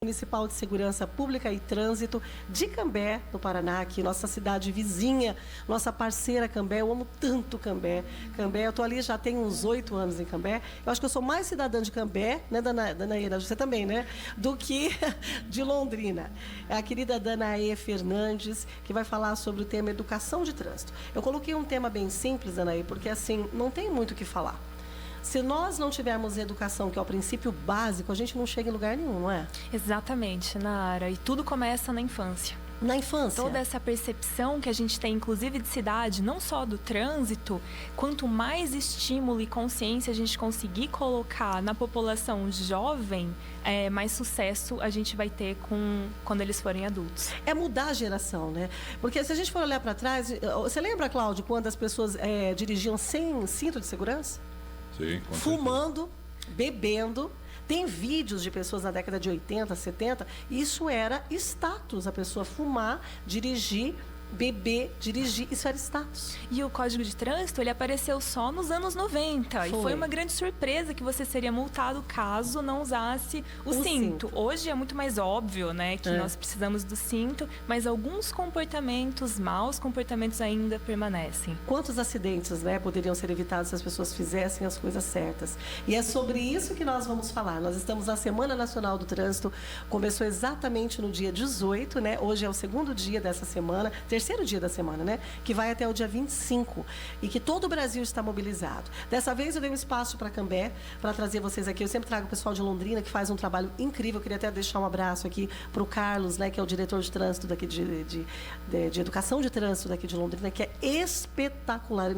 Municipal de Segurança Pública e Trânsito de Cambé, no Paraná, aqui, nossa cidade vizinha, nossa parceira Cambé. Eu amo tanto Cambé. Cambé, eu tô ali já tem uns 8 anos em Cambé. Eu acho que eu sou mais cidadã de Cambé, né, Danaíra? Você também, né? Do que de Londrina. É a querida Danaê Fernandes, que vai falar sobre o tema educação de trânsito. Eu coloquei um tema bem simples, Danaê, porque assim, não tem muito o que falar. Se nós não tivermos educação, que é o princípio básico, a gente não chega em lugar nenhum, não é? Exatamente, Nara. E tudo começa na infância. Na infância. Toda essa percepção que a gente tem, inclusive de cidade, não só do trânsito, quanto mais estímulo e consciência a gente conseguir colocar na população jovem, mais sucesso a gente vai ter quando eles forem adultos. É mudar a geração, né? Porque se a gente for olhar para trás, você lembra, Cláudio, quando as pessoas dirigiam sem cinto de segurança? Sim, com fumando, bebendo. Tem vídeos de pessoas na década de 80, 70, isso era status, a pessoa fumar, dirigir, beber, dirigir, isso era status. E o Código de Trânsito, ele apareceu só nos anos 90. E foi uma grande surpresa que você seria multado caso não usasse o cinto. Hoje é muito mais óbvio, né, que nós precisamos do cinto, mas alguns comportamentos, maus comportamentos ainda permanecem. Quantos acidentes, né, poderiam ser evitados se as pessoas fizessem as coisas certas? E é sobre isso que nós vamos falar. Nós estamos na Semana Nacional do Trânsito, começou exatamente no dia 18, né? Hoje é o segundo dia dessa semana, terceiro dia da semana, né? Que vai até o dia 25 e que todo o Brasil está mobilizado. Dessa vez eu dei um espaço para Cambé, para trazer vocês aqui. Eu sempre trago o pessoal de Londrina, que faz um trabalho incrível. Eu queria até deixar um abraço aqui para o Carlos, né? Que é o diretor de trânsito daqui de educação de trânsito daqui de Londrina, que é espetacular.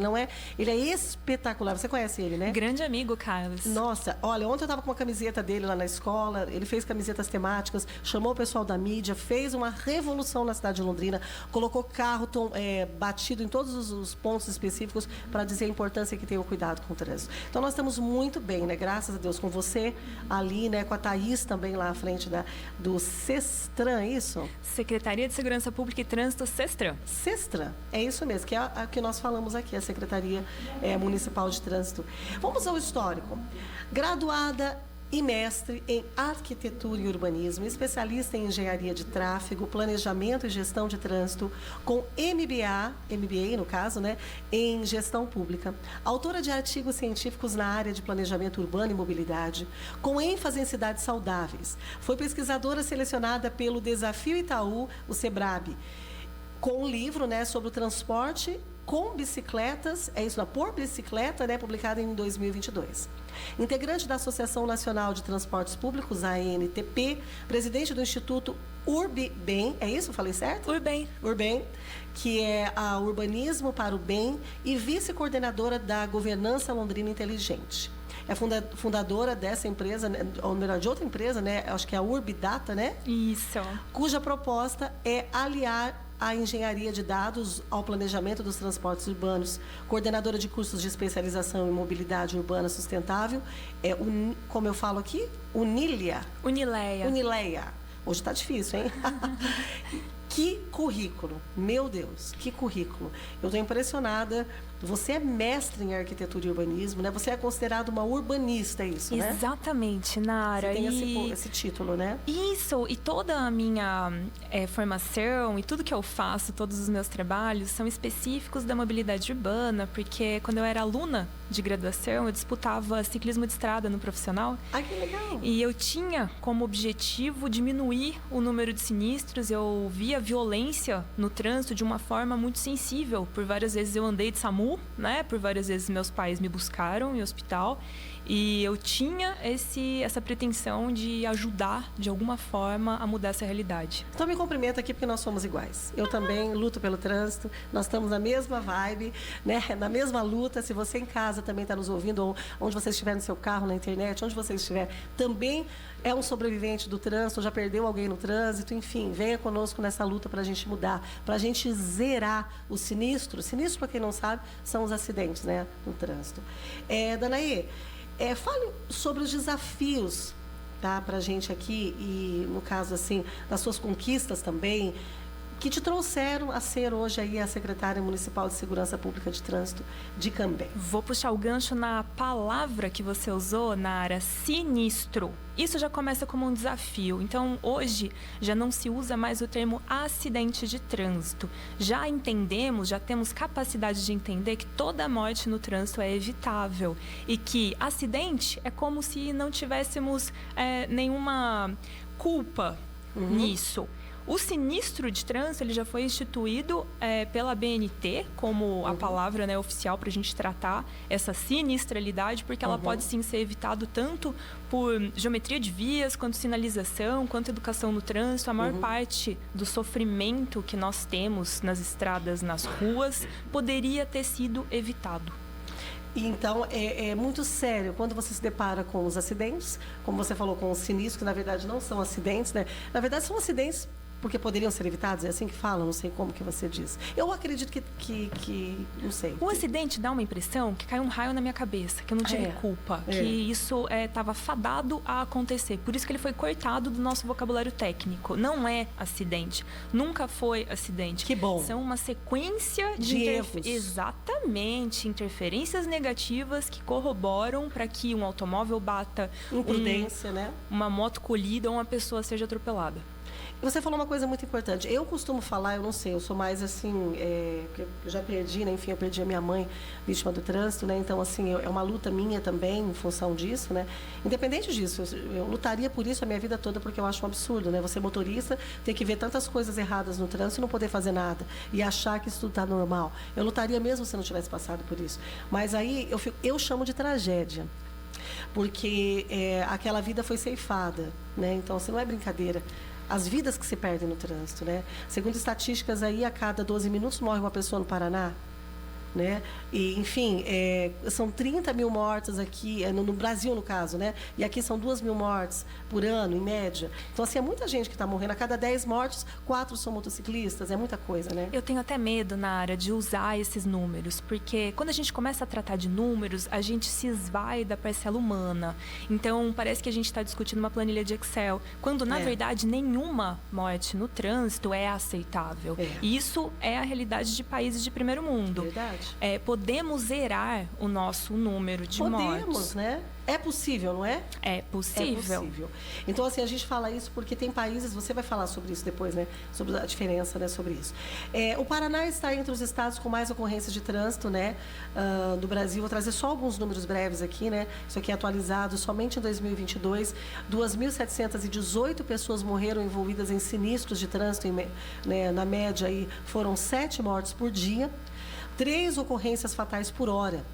Ele é espetacular. Você conhece ele, né? Grande amigo, Carlos. Nossa, olha, ontem eu estava com uma camiseta dele lá na escola, ele fez camisetas temáticas, chamou o pessoal da mídia, fez uma revolução na cidade de Londrina, colocou carro batido em todos os pontos específicos para dizer a importância que tem o cuidado com o trânsito. Então nós estamos muito bem, né? Graças a Deus, com você ali, né? Com a Thaís também lá à frente do Sestran, é isso? Secretaria de Segurança Pública e Trânsito, Sestran. Sestran, é isso mesmo, que é a que nós falamos aqui, a Secretaria Municipal de Trânsito. Vamos ao histórico. Graduada e mestre em Arquitetura e Urbanismo, especialista em Engenharia de Tráfego, Planejamento e Gestão de Trânsito, com MBA no caso, né, em Gestão Pública. Autora de artigos científicos na área de Planejamento Urbano e Mobilidade, com ênfase em cidades saudáveis. Foi pesquisadora selecionada pelo Desafio Itaú, o SEBRAB, com um livro, né, sobre o transporte com bicicletas, por bicicleta, né, publicado em 2022. Integrante da Associação Nacional de Transportes Públicos, ANTP, presidente do Instituto Urbem, é isso? Eu falei certo? Urbem, que é a Urbanismo para o Bem, e vice-coordenadora da Governança Londrina Inteligente. É fundadora dessa empresa, ou melhor, de outra empresa, né? Acho que é a Urbidata, né? Isso. Cuja proposta é aliar a engenharia de dados ao planejamento dos transportes urbanos. Coordenadora de cursos de especialização em mobilidade urbana sustentável, como eu falo aqui, Unileia. Hoje está difícil, hein? Que currículo, meu Deus, que currículo. Eu estou impressionada. Você é mestre em arquitetura e urbanismo, né? Você é considerada uma urbanista, é isso, né? Exatamente, Nara. Você tem esse título, né? Isso, e toda a minha formação e tudo que eu faço, todos os meus trabalhos, são específicos da mobilidade urbana, porque quando eu era aluna de graduação, eu disputava ciclismo de estrada no profissional. Ai, que legal! E eu tinha como objetivo diminuir o número de sinistros. Eu via violência no trânsito de uma forma muito sensível. Por várias vezes eu andei de SAMU, né? Por várias vezes meus pais me buscaram em hospital. E eu tinha essa pretensão de ajudar, de alguma forma, a mudar essa realidade. Então me cumprimenta aqui, porque nós somos iguais. Eu também luto pelo trânsito, nós estamos na mesma vibe, né? Na mesma luta. Se você em casa também está nos ouvindo, ou onde você estiver no seu carro, na internet, onde você estiver, também é um sobrevivente do trânsito, já perdeu alguém no trânsito, enfim, venha conosco nessa luta para a gente mudar, para a gente zerar o sinistro. Sinistro, para quem não sabe, são os acidentes, né, no trânsito. Danaí, fale sobre os desafios, tá, para a gente aqui, e no caso, assim, das suas conquistas também. que te trouxeram a ser hoje aí a secretária municipal de Segurança Pública de Trânsito de Cambé? Vou puxar o gancho na palavra que você usou, Nara, sinistro. Isso já começa como um desafio. Então, hoje, já não se usa mais o termo acidente de trânsito. Já entendemos, já temos capacidade de entender que toda morte no trânsito é evitável. E que acidente é como se não tivéssemos nenhuma culpa nisso. O sinistro de trânsito ele já foi instituído pela BNT como a palavra, né, oficial para a gente tratar essa sinistralidade, porque ela pode sim ser evitado tanto por geometria de vias, quanto sinalização, quanto educação no trânsito. A maior parte do sofrimento que nós temos nas estradas, nas ruas, poderia ter sido evitado. Então, é muito sério quando você se depara com os acidentes, como você falou, com os sinistros, que na verdade não são acidentes, né? Na verdade, são acidentes porque poderiam ser evitados, é assim que fala, não sei como que você diz. Eu acredito que não sei. O acidente dá uma impressão que caiu um raio na minha cabeça, que eu não tive culpa, que isso estava fadado a acontecer. Por isso que ele foi cortado do nosso vocabulário técnico. Não é acidente, nunca foi acidente. Que bom. São uma sequência de erros. Exatamente, interferências negativas que corroboram para que um automóvel bata, imprudência, né? Uma moto colhida ou uma pessoa seja atropelada. Você falou uma coisa muito importante. Eu costumo falar, eu não sei, eu sou mais assim, eu já perdi, né? Enfim, eu perdi a minha mãe, vítima do trânsito, né? Então, assim, é uma luta minha também, em função disso, né? Independente disso, eu lutaria por isso a minha vida toda, porque eu acho um absurdo, né? Você motorista, ter que ver tantas coisas erradas no trânsito e não poder fazer nada, e achar que isso tudo está normal. Eu lutaria mesmo se não tivesse passado por isso. Mas aí, eu chamo de tragédia, porque aquela vida foi ceifada, né? Então, assim, não é brincadeira. As vidas que se perdem no trânsito, né? Segundo estatísticas, aí, a cada 12 minutos morre uma pessoa no Paraná, né? E, enfim, são 30 mil mortes aqui, no Brasil, no caso, né? E aqui são 2 mil mortes por ano, em média. Então, assim, é muita gente que está morrendo. A cada 10 mortes, 4 são motociclistas. É muita coisa, né? Eu tenho até medo, Nara, de usar esses números, porque quando a gente começa a tratar de números, a gente se esvai da parcela humana. Então, parece que a gente está discutindo uma planilha de Excel, quando, na verdade, nenhuma morte no trânsito é aceitável. E isso é a realidade de países de primeiro mundo. Verdade. Podemos zerar o nosso número de mortes. Podemos, né? É possível, não é? É possível. É possível. Então, assim, a gente fala isso porque tem países, você vai falar sobre isso depois, né? Sobre a diferença, né? Sobre isso. O Paraná está entre os estados com mais ocorrências de trânsito, né? Do Brasil. Vou trazer só alguns números breves aqui, né? Isso aqui é atualizado. Somente em 2022, 2.718 pessoas morreram envolvidas em sinistros de trânsito, né? Na média, aí, foram 7 mortes por dia. 3 ocorrências fatais por hora.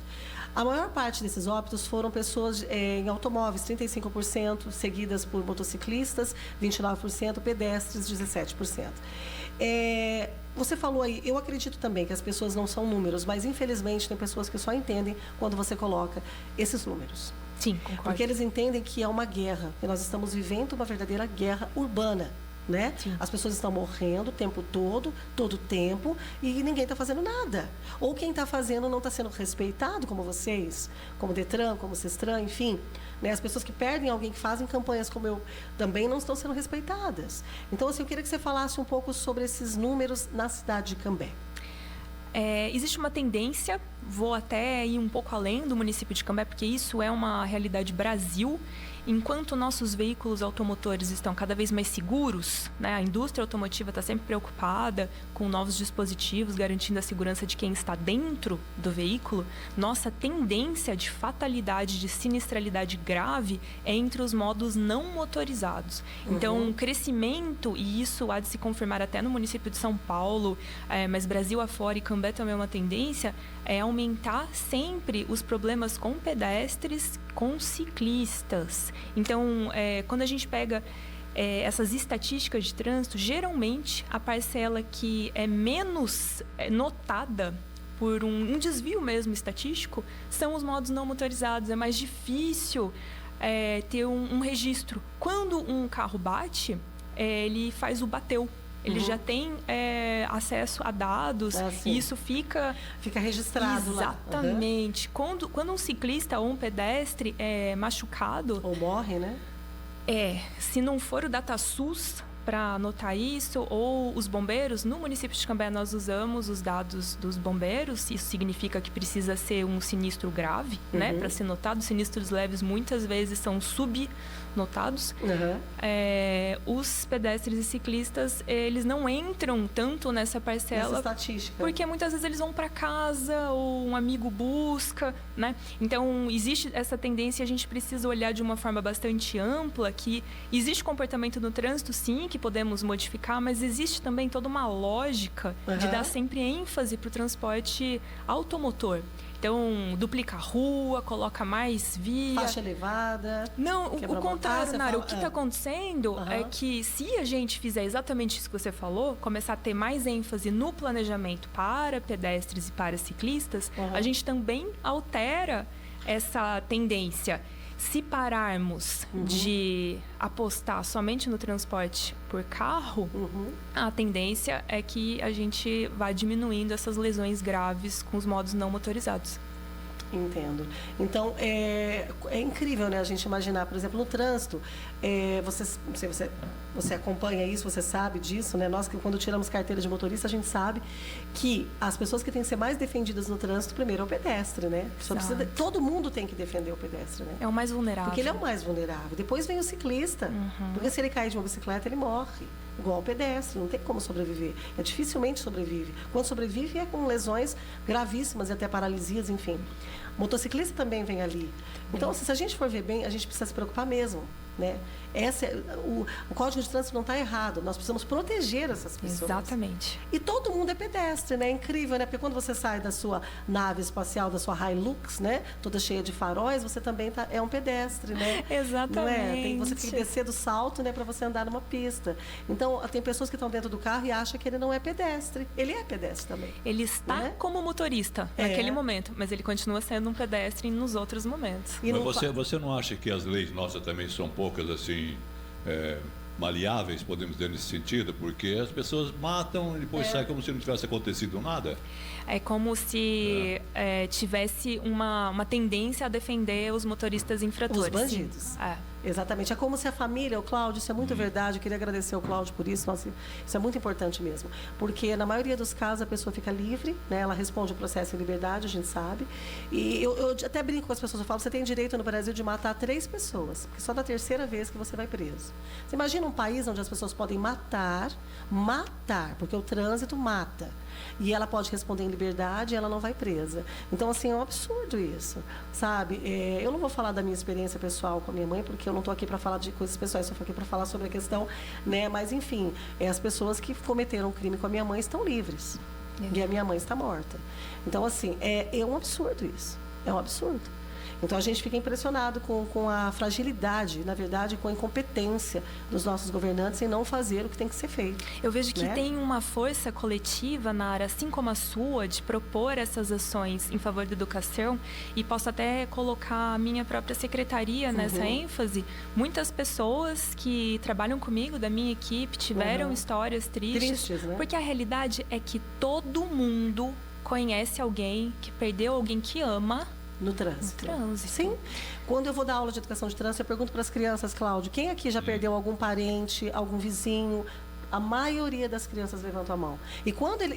A maior parte desses óbitos foram pessoas em automóveis, 35%, seguidas por motociclistas, 29%, pedestres, 17%. Você falou aí, eu acredito também que as pessoas não são números, mas infelizmente tem pessoas que só entendem quando você coloca esses números. Sim, concordo. Porque eles entendem que é uma guerra, que nós estamos vivendo uma verdadeira guerra urbana. Né? As pessoas estão morrendo o tempo todo o tempo, e ninguém está fazendo nada. Ou quem está fazendo não está sendo respeitado, como vocês, como Detran, como Sestran, enfim. Né? As pessoas que perdem alguém, que fazem campanhas como eu, também não estão sendo respeitadas. Então, assim, eu queria que você falasse um pouco sobre esses números na cidade de Cambé. Existe uma tendência, vou até ir um pouco além do município de Cambé, porque isso é uma realidade Brasil. Enquanto nossos veículos automotores estão cada vez mais seguros, né, a indústria automotiva está sempre preocupada com novos dispositivos, garantindo a segurança de quem está dentro do veículo, nossa tendência de fatalidade, de sinistralidade grave é entre os modos não motorizados. Então, o crescimento, e isso há de se confirmar até no município de São Paulo, mas Brasil afora e Cambé também é uma tendência, é aumentar sempre os problemas com pedestres, com ciclistas. Então, quando a gente pega essas estatísticas de trânsito, geralmente a parcela que é menos notada por um desvio mesmo estatístico são os modos não motorizados. É mais difícil ter um registro. Quando um carro bate, ele faz o bateu. Ele já tem acesso a dados e isso fica registrado lá. Exatamente. Quando um ciclista ou um pedestre é machucado... Ou morre, né? Se não for o DataSUS para anotar isso, ou os bombeiros. No município de Cambé, nós usamos os dados dos bombeiros. Isso significa que precisa ser um sinistro grave, né, para ser notado. Sinistros leves muitas vezes são subnotados. Os pedestres e ciclistas, eles não entram tanto nessa parcela, estatística, porque muitas vezes eles vão para casa ou um amigo busca, né? Então existe essa tendência, a gente precisa olhar de uma forma bastante ampla, que existe comportamento no trânsito, sim, que podemos modificar, mas existe também toda uma lógica de dar sempre ênfase para o transporte automotor. Então, duplica a rua, coloca mais via. Faixa elevada. Não, o contrário, Nara. O que está acontecendo é que, se a gente fizer exatamente isso que você falou, começar a ter mais ênfase no planejamento para pedestres e para ciclistas, a gente também altera essa tendência. Se pararmos de apostar somente no transporte por carro, a tendência é que a gente vá diminuindo essas lesões graves com os modos não motorizados. Entendo. Então, é incrível, né, a gente imaginar, por exemplo, no trânsito, você acompanha isso, você sabe disso, né? Nós, que quando tiramos carteira de motorista, a gente sabe que as pessoas que têm que ser mais defendidas no trânsito, primeiro é o pedestre, né? Todo mundo tem que defender o pedestre, né? É o mais vulnerável. Porque ele é o mais vulnerável. Depois vem o ciclista, porque se ele cair de uma bicicleta, ele morre. Igual o pedestre, não tem como sobreviver. Dificilmente sobrevive. Quando sobrevive é com lesões gravíssimas e até paralisias, enfim. Motociclista também vem ali. Então, se a gente for ver bem, a gente precisa se preocupar mesmo, né? O Código de Trânsito não está errado. Nós precisamos proteger essas pessoas. Exatamente. E todo mundo é pedestre, né? É incrível, né? Porque quando você sai da sua nave espacial, da sua Hilux, né? Toda cheia de faróis, você também é um pedestre, né? Exatamente. Não é? Você tem que descer do salto, né? Para você andar numa pista. Então, tem pessoas que estão dentro do carro e acham que ele não é pedestre. Ele é pedestre também. Ele está como motorista naquele momento, mas ele continua sendo um pedestre nos outros momentos. Mas você não acha que as leis nossas também são poucas, assim, maleáveis, podemos dizer, nesse sentido? Porque as pessoas matam e depois sai como se não tivesse acontecido nada. É como se tivesse uma tendência a defender os motoristas infratores. Os bandidos. Exatamente. É como se a família, o Cláudio, isso é muito verdade, eu queria agradecer ao Cláudio por isso, nossa, isso é muito importante mesmo. Porque, na maioria dos casos, a pessoa fica livre, né? Ela responde o processo em liberdade, a gente sabe. E eu até brinco com as pessoas, eu falo, você tem direito no Brasil de matar 3 pessoas, porque só da terceira vez que você vai preso. Você imagina um país onde as pessoas podem matar, porque o trânsito mata. E ela pode responder em liberdade e ela não vai presa. Então, assim, é um absurdo isso, sabe? Eu não vou falar da minha experiência pessoal com a minha mãe, porque eu não estou aqui para falar de coisas pessoais, só estou aqui para falar sobre a questão, né? Mas, enfim, as pessoas que cometeram crime com a minha mãe estão livres. E a minha mãe está morta. Então, assim, é um absurdo isso. É um absurdo. Então, a gente fica impressionado com a fragilidade, na verdade, com a incompetência dos nossos governantes em não fazer o que tem que ser feito. Eu vejo que tem uma força coletiva, Nara, assim como a sua, de propor essas ações em favor da educação, e posso até colocar a minha própria secretaria nessa ênfase. Muitas pessoas que trabalham comigo, da minha equipe, tiveram histórias tristes, né? Porque a realidade é que todo mundo conhece alguém que perdeu alguém que ama no trânsito. Sim. Quando eu vou dar aula de educação de trânsito, eu pergunto para as crianças, Cláudio, quem aqui já perdeu algum parente, algum vizinho? A maioria das crianças levantam a mão. E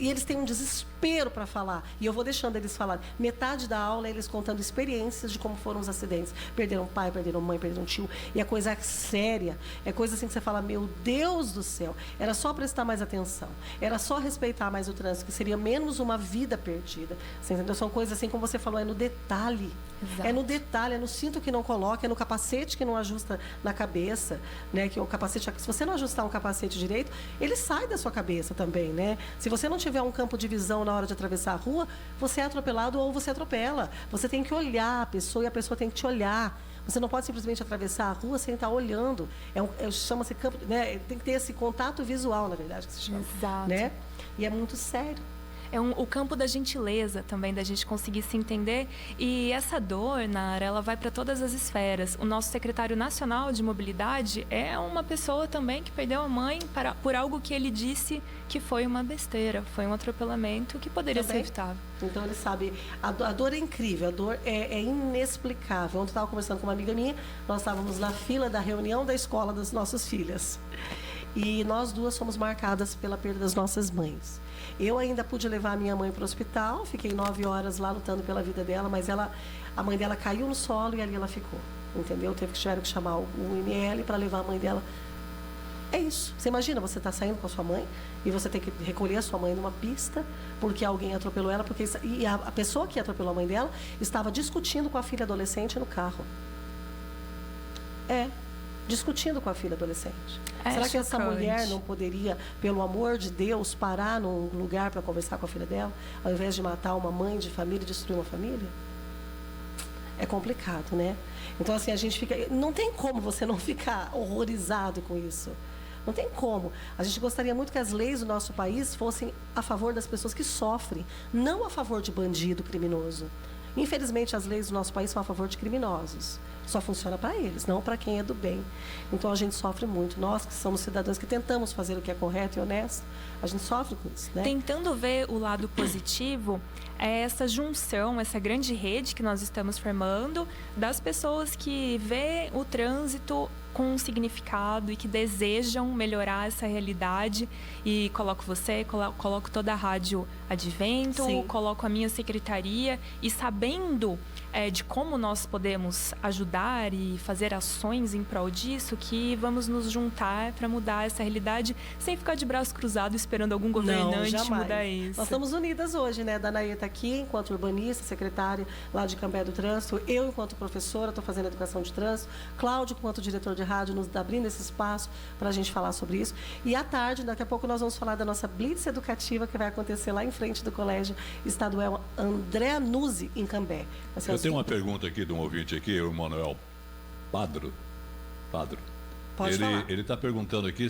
eles têm um desespero para falar. E eu vou deixando eles falarem. Metade da aula é eles contando experiências de como foram os acidentes. Perderam pai, perderam mãe, perderam tio. E a coisa é séria. É coisa assim que você fala, meu Deus do céu. Era só prestar mais atenção. Era só respeitar mais o trânsito, que seria menos uma vida perdida. Você entendeu? São coisas assim, como você falou, é no detalhe. Exato. É no detalhe, é no cinto que não coloca, é no capacete que não ajusta na cabeça, né? Que o capacete, se você não ajustar um capacete direito, ele sai da sua cabeça também, né? Se você não tiver um campo de visão na hora de atravessar a rua, você é atropelado ou você atropela. Você tem que olhar a pessoa e a pessoa tem que te olhar. Você não pode simplesmente atravessar a rua sem estar olhando. Chama-se campo, né? Tem que ter esse contato visual, na verdade, que se chama. Exato. Né? E é muito sério. O campo da gentileza também, da gente conseguir se entender. E essa dor, Nara, ela vai para todas as esferas. O nosso secretário nacional de mobilidade é uma pessoa também que perdeu a mãe por algo que ele disse que foi uma besteira, foi um atropelamento que poderia ser evitável. Então, ele sabe, a dor é incrível, a dor é inexplicável. Ontem eu estava conversando com uma amiga minha, nós estávamos na fila da reunião da escola das nossas filhas. E nós duas fomos marcadas pela perda das nossas mães. Eu ainda pude levar a minha mãe para o hospital, fiquei 9 horas lá lutando pela vida dela, mas a mãe dela caiu no solo e ali ela ficou, entendeu? Tiveram que chamar o IML para levar a mãe dela. É isso. Você imagina, você está saindo com a sua mãe e você tem que recolher a sua mãe numa pista porque alguém atropelou ela, e a pessoa que atropelou a mãe dela estava discutindo com a filha adolescente no carro. Discutindo com a filha adolescente. Será que essa mulher não poderia, pelo amor de Deus, parar num lugar para conversar com a filha dela, ao invés de matar uma mãe de família e destruir uma família? É complicado, né? Então, assim, a gente fica... Não tem como você não ficar horrorizado com isso. Não tem como. A gente gostaria muito que as leis do nosso país fossem a favor das pessoas que sofrem, não a favor de bandido criminoso. Infelizmente, as leis do nosso país são a favor de criminosos. Só funciona para eles, não para quem é do bem. Então, a gente sofre muito. Nós, que somos cidadãos que tentamos fazer o que é correto e honesto, a gente sofre com isso, né? Tentando ver o lado positivo, é essa junção, essa grande rede que nós estamos formando das pessoas que vê o trânsito com um significado e que desejam melhorar essa realidade. E coloco você, coloco toda a Rádio Advento, Sim. coloco a minha secretaria, e sabendo de como nós podemos ajudar e fazer ações em prol disso, que vamos nos juntar para mudar essa realidade sem ficar de braço cruzado esperando algum governante mudar isso. Nós estamos unidas hoje, né? A Danaê está aqui enquanto urbanista, secretária lá de Cambé do Trânsito. Eu, enquanto professora, estou fazendo educação de trânsito. Cláudio, enquanto diretor de rádio, nos abrindo esse espaço para a gente falar sobre isso. E à tarde, daqui a pouco, nós vamos falar da nossa blitz educativa que vai acontecer lá em frente do Colégio Estadual André Nuzzi, em Cambé. Eu tenho uma pergunta aqui de um ouvinte aqui, o Manuel Padro. Pode falar. Ele está perguntando aqui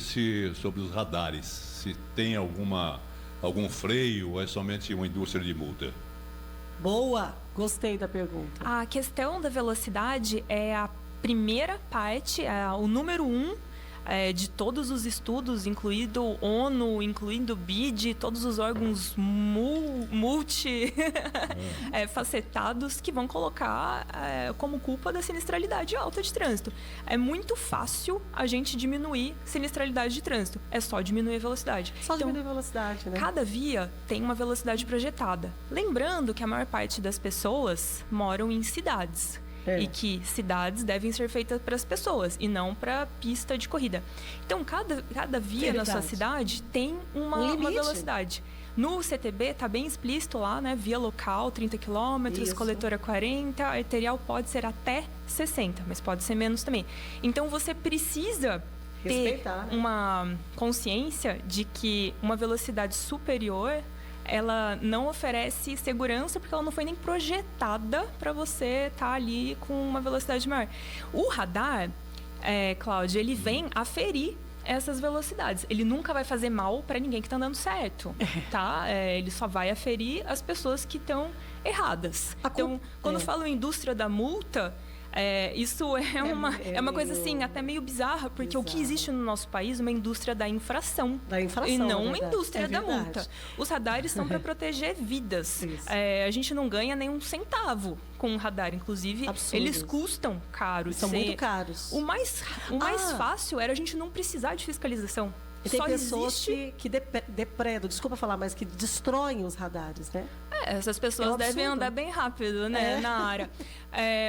sobre os radares, se tem algum freio ou é somente uma indústria de multa. Boa! Gostei da pergunta. A questão da velocidade é a primeira parte, o número 1 de todos os estudos, incluindo ONU, incluindo BID, todos os órgãos multifacetados que vão colocar como culpa da sinistralidade alta de trânsito. É muito fácil a gente diminuir sinistralidade de trânsito. É só diminuir a velocidade. Só diminuir a velocidade, né? Cada via tem uma velocidade projetada. Lembrando que a maior parte das pessoas moram em cidades. E que cidades devem ser feitas para as pessoas e não para pista de corrida. Então, cada via na sua cidade tem uma velocidade. No CTB está bem explícito lá, né? Via local, 30 km, coletora 40, arterial pode ser até 60, mas pode ser menos também. Então, você precisa ter uma consciência de que uma velocidade superior, ela não oferece segurança porque ela não foi nem projetada para você estar ali com uma velocidade maior. O radar, Cláudia, ele vem aferir essas velocidades. Ele nunca vai fazer mal para ninguém que está andando certo, tá? Ele só vai aferir as pessoas que estão erradas. Então, quando eu falo indústria da multa, isso é uma coisa assim, até meio bizarra, porque o que existe no nosso país é uma indústria da infração. E não uma indústria da multa. Os radares são para proteger vidas. A gente não ganha nem um centavo com um radar. Inclusive, eles custam caro. São muito caros. O mais fácil era a gente não precisar de fiscalização. E tem pessoas que depredam, desculpa falar, mas que destroem os radares, né? Essas pessoas devem andar bem rápido, né, na área.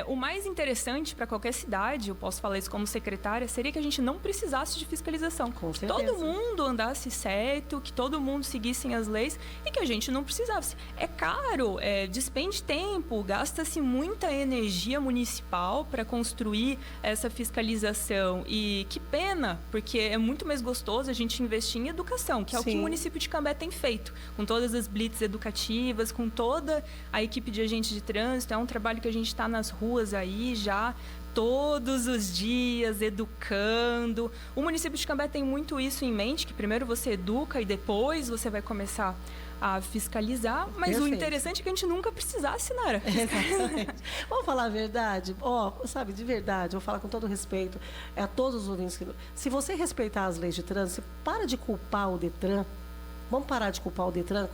O mais interessante para qualquer cidade, eu posso falar isso como secretária, seria que a gente não precisasse de fiscalização. Com certeza. Todo mundo andasse certo, que todo mundo seguisse as leis e que a gente não precisasse. É caro, despende tempo, gasta-se muita energia municipal para construir essa fiscalização. E que pena, porque é muito mais gostoso a gente investir em educação, que é o que o município de Cambé tem feito, com todas as blitz educativas, com toda a equipe de agentes de trânsito. É um trabalho que a gente está nas ruas aí já todos os dias, educando. O município de Cambé tem muito isso em mente, que primeiro você educa e depois você vai começar a fiscalizar, mas o interessante é que a gente nunca precisasse, Nara. Vamos falar a verdade? Sabe, de verdade, vou falar com todo respeito a todos os ouvintes. Se você respeitar as leis de trânsito, para de culpar o Detran, Vamos parar de culpar o Detran,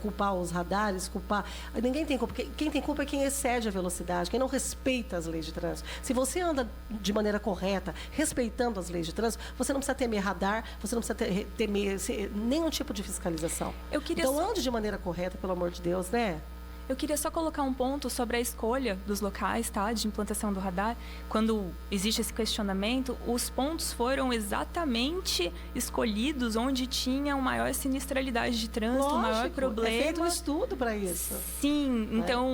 culpar os radares, culpar... Ninguém tem culpa. Quem tem culpa é quem excede a velocidade, quem não respeita as leis de trânsito. Se você anda de maneira correta, respeitando as leis de trânsito, você não precisa temer radar, você não precisa temer nenhum tipo de fiscalização. Então, ande de maneira correta, pelo amor de Deus, né? Eu queria só colocar um ponto sobre a escolha dos locais, tá, de implantação do radar. Quando existe esse questionamento, os pontos foram exatamente escolhidos onde tinha uma maior sinistralidade de trânsito, o maior problema. É feito um estudo para isso. Sim, então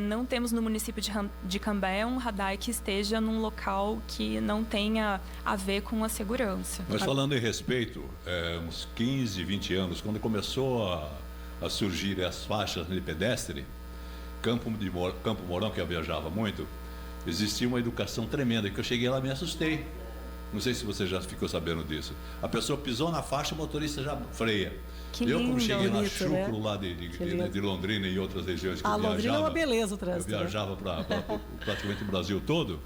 não temos no município de Cambé um radar que esteja num local que não tenha a ver com a segurança. Mas falando em respeito, uns 15, 20 anos, quando começou a surgir as faixas de pedestre, Campo Mourão, que eu viajava muito, existia uma educação tremenda, que eu cheguei lá e me assustei. Não sei se você já ficou sabendo disso. A pessoa pisou na faixa, o motorista já freia. Eu, como cheguei lá, chucro, lá de Londrina e outras regiões que eu viajava... Londrina é uma beleza o trânsito. Eu viajava para praticamente o Brasil todo.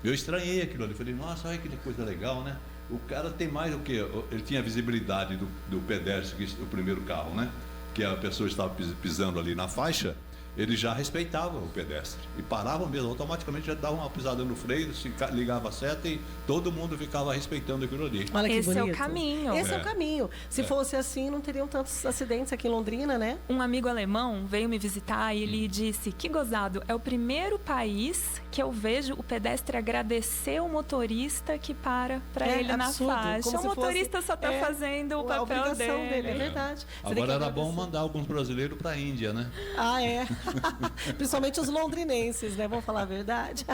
Eu estranhei aquilo ali. Falei, nossa, olha que coisa legal, né? O cara tem mais o quê? Ele tinha a visibilidade do pedestre, o primeiro carro, né? Que a pessoa estava pisando ali na faixa, ele já respeitava o pedestre. E parava mesmo, automaticamente já dava uma pisada no freio, ligava a seta e todo mundo ficava respeitando aquilo ali. Olha que Esse bonito. é o caminho. Esse é o caminho. Se fosse assim, não teriam tantos acidentes aqui em Londrina, né? Um amigo alemão veio me visitar e ele disse, que gozado, é o primeiro país que eu vejo o pedestre agradecer o motorista que para ele absurdo, na faixa. como O se motorista fosse, só está fazendo o papel dele. É verdade. Agora era bom mandar alguns brasileiros para a Índia, né? Ah, é. Principalmente os londrinenses, né? Vamos falar a verdade.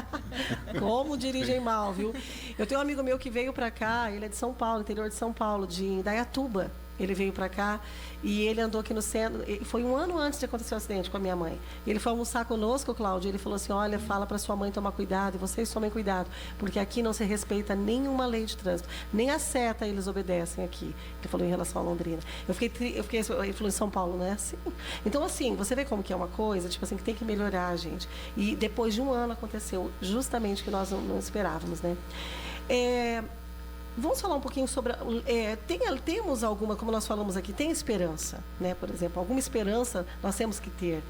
Como dirigem mal, viu? Eu tenho um amigo meu que veio para cá, ele é de São Paulo, interior de São Paulo, de Indaiatuba. Ele veio para cá e ele andou aqui no centro. Foi um ano antes de acontecer o acidente com a minha mãe. Ele foi almoçar conosco, Cláudio. Ele falou assim: olha, fala para sua mãe tomar cuidado, e vocês tomem cuidado, porque aqui não se respeita nenhuma lei de trânsito, nem a seta eles obedecem aqui. Ele falou em relação a Londrina. Ele falou em São Paulo, né? Assim. Então, assim, você vê como que é uma coisa, tipo assim, que tem que melhorar, gente. E depois de um ano aconteceu justamente o que nós não esperávamos, né? Vamos falar um pouquinho sobre... temos alguma, como nós falamos aqui, tem esperança, né? Por exemplo, alguma esperança nós temos que ter.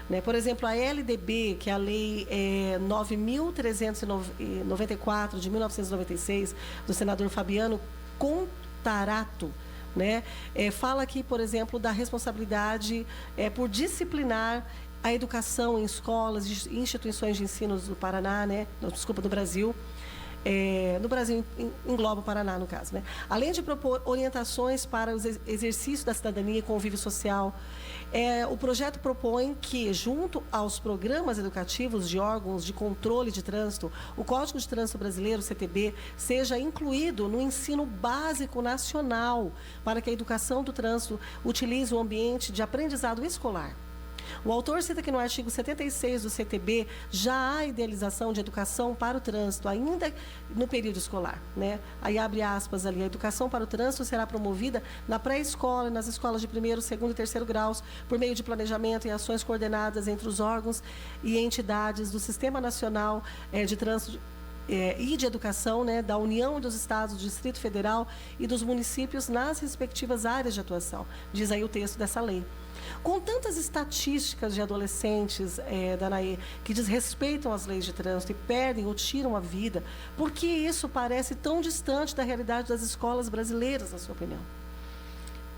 Né? Por exemplo, a LDB, que é a Lei 9.394 de 1996, do senador Fabiano Contarato, né? Fala aqui, por exemplo, da responsabilidade por disciplinar a educação em escolas e instituições de ensino do Paraná, né? Do Brasil. No Brasil, engloba o Paraná, no caso, né? Além de propor orientações para o exercício da cidadania e convívio social, o projeto propõe que, junto aos programas educativos de órgãos de controle de trânsito, o Código de Trânsito Brasileiro, CTB, seja incluído no ensino básico nacional, para que a educação do trânsito utilize o ambiente de aprendizado escolar. O autor cita que no artigo 76 do CTB já há idealização de educação para o trânsito, ainda no período escolar, né? Aí abre aspas ali, a educação para o trânsito será promovida na pré-escola e nas escolas de primeiro, segundo e terceiro graus, por meio de planejamento e ações coordenadas entre os órgãos e entidades do Sistema Nacional de Trânsito e de Educação, né, da União dos Estados, do Distrito Federal e dos municípios nas respectivas áreas de atuação, diz aí o texto dessa lei. Com tantas estatísticas de adolescentes, Danaí, que desrespeitam as leis de trânsito e perdem ou tiram a vida, por que isso parece tão distante da realidade das escolas brasileiras, na sua opinião?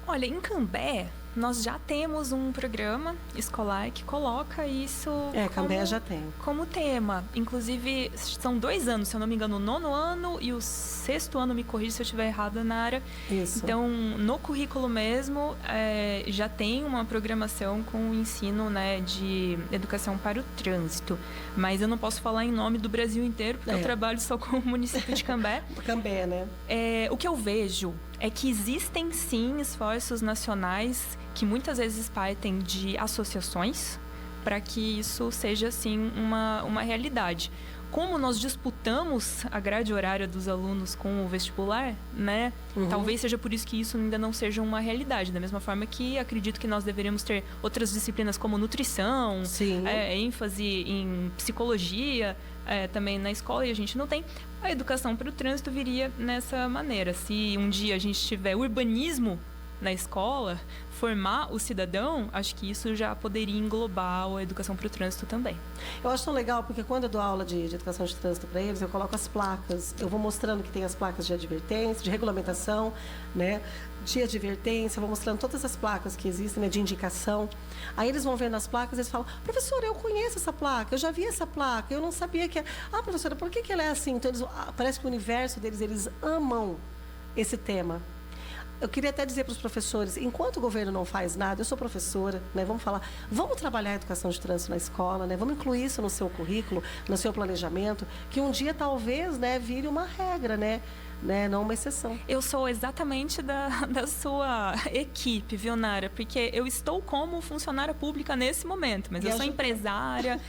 Olha, em Cambé, nós já temos um programa escolar que coloca isso Cambé já tem. Como tema. Inclusive, são 2 anos, se eu não me engano, o 9º ano e o 6º ano, me corrija se eu estiver errada na área. Isso. Então, no currículo mesmo, já tem uma programação com o ensino, né, de educação para o trânsito. Mas eu não posso falar em nome do Brasil inteiro, porque eu trabalho só com o município de Cambé. Cambé, né? O que eu vejo é que existem, sim, esforços nacionais que muitas vezes partem de associações para que isso seja, sim, uma realidade. Como nós disputamos a grade horária dos alunos com o vestibular, né? Talvez seja por isso que isso ainda não seja uma realidade. Da mesma forma que acredito que nós deveríamos ter outras disciplinas como nutrição, ênfase em psicologia, também na escola, e a gente não tem. A educação para o trânsito viria nessa maneira. Se um dia a gente tiver urbanismo na escola, formar o cidadão, acho que isso já poderia englobar a educação para o trânsito também. Eu acho tão legal, porque quando eu dou aula de educação de trânsito para eles, eu coloco as placas, eu vou mostrando que tem as placas de advertência, de regulamentação, né, de advertência, eu vou mostrando todas as placas que existem, né, de indicação. Aí eles vão vendo as placas e eles falam, professora, eu conheço essa placa, eu já vi essa placa, eu não sabia que... professora, por que ela é assim? Então, parece que o universo deles, eles amam esse tema. Eu queria até dizer para os professores, enquanto o governo não faz nada, eu sou professora, né, vamos trabalhar a educação de trânsito na escola, né, vamos incluir isso no seu currículo, no seu planejamento, que um dia talvez, né, vire uma regra, né, não uma exceção. Eu sou exatamente da sua equipe, viu, Nara? Porque eu estou como funcionária pública nesse momento, mas eu sou empresária,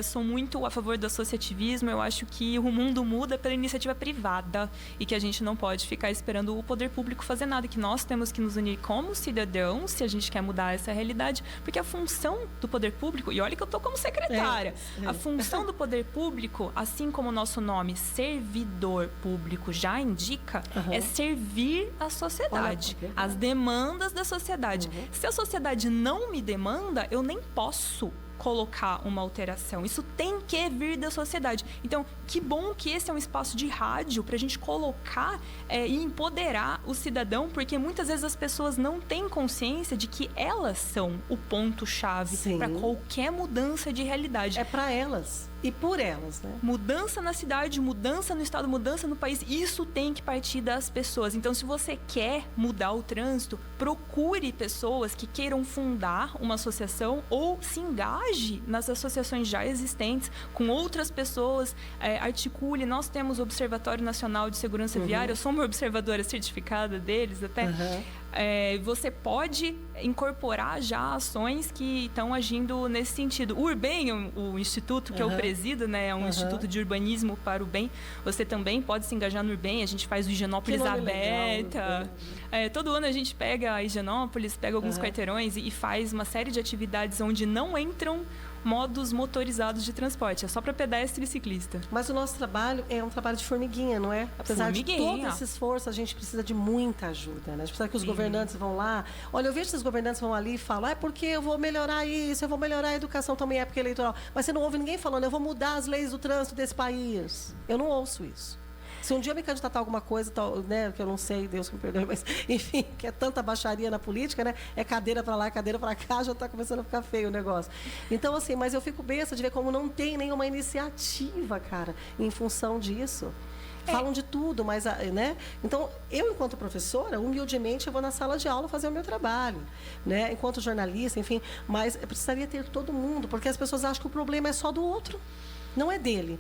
sou muito a favor do associativismo, eu acho que o mundo muda pela iniciativa privada e que a gente não pode ficar esperando o poder público fazer nada, que nós temos que nos unir como cidadãos, se a gente quer mudar essa realidade, porque a função do poder público, e olha que eu estou como secretária, a função do poder público, assim como o nosso nome, servidor público, já indica, é servir a sociedade, as demandas da sociedade. Se a sociedade não me demanda, eu nem posso colocar uma alteração. Isso tem que vir da sociedade. Então, que bom que esse é um espaço de rádio para a gente colocar e empoderar o cidadão, porque muitas vezes as pessoas não têm consciência de que elas são o ponto-chave para qualquer mudança de realidade. É para elas e por elas, né? Mudança na cidade, mudança no estado, mudança no país, isso tem que partir das pessoas. Então, se você quer mudar o trânsito, procure pessoas que queiram fundar uma associação ou se engaje nas associações já existentes com outras pessoas, articule. Nós temos o Observatório Nacional de Segurança Viária, eu sou uma observadora certificada deles até. Você pode incorporar já ações que estão agindo nesse sentido. O Urbem, o instituto que eu presido, né, é um instituto de urbanismo para o bem. Você também pode se engajar no Urbem. A gente faz o Higienópolis Aberta. Todo ano a gente pega a Higienópolis, pega alguns quarteirões e faz uma série de atividades onde não entram modos motorizados de transporte. É só para pedestre e ciclista. Mas o nosso trabalho é um trabalho de formiguinha, não é? Apesar de todo esse esforço, a gente precisa de muita ajuda, né? A gente precisa que os governantes vão lá. Olha, eu vejo que os governantes vão ali e falam, porque eu vou melhorar isso, eu vou melhorar a educação também, época eleitoral. Mas você não ouve ninguém falando, eu vou mudar as leis do trânsito desse país. Eu não ouço isso. Se um dia eu me candidatar a alguma coisa, né, que eu não sei, Deus que me perdoe, mas, enfim, que é tanta baixaria na política, né? É cadeira para lá, é cadeira para cá, já está começando a ficar feio o negócio. Então, assim, mas eu fico besta de ver como não tem nenhuma iniciativa, cara, em função disso. Falam de tudo, mas, né? Então, eu, enquanto professora, humildemente, eu vou na sala de aula fazer o meu trabalho, né? Enquanto jornalista, enfim, mas eu precisaria ter todo mundo, porque as pessoas acham que o problema é só do outro, não é dele.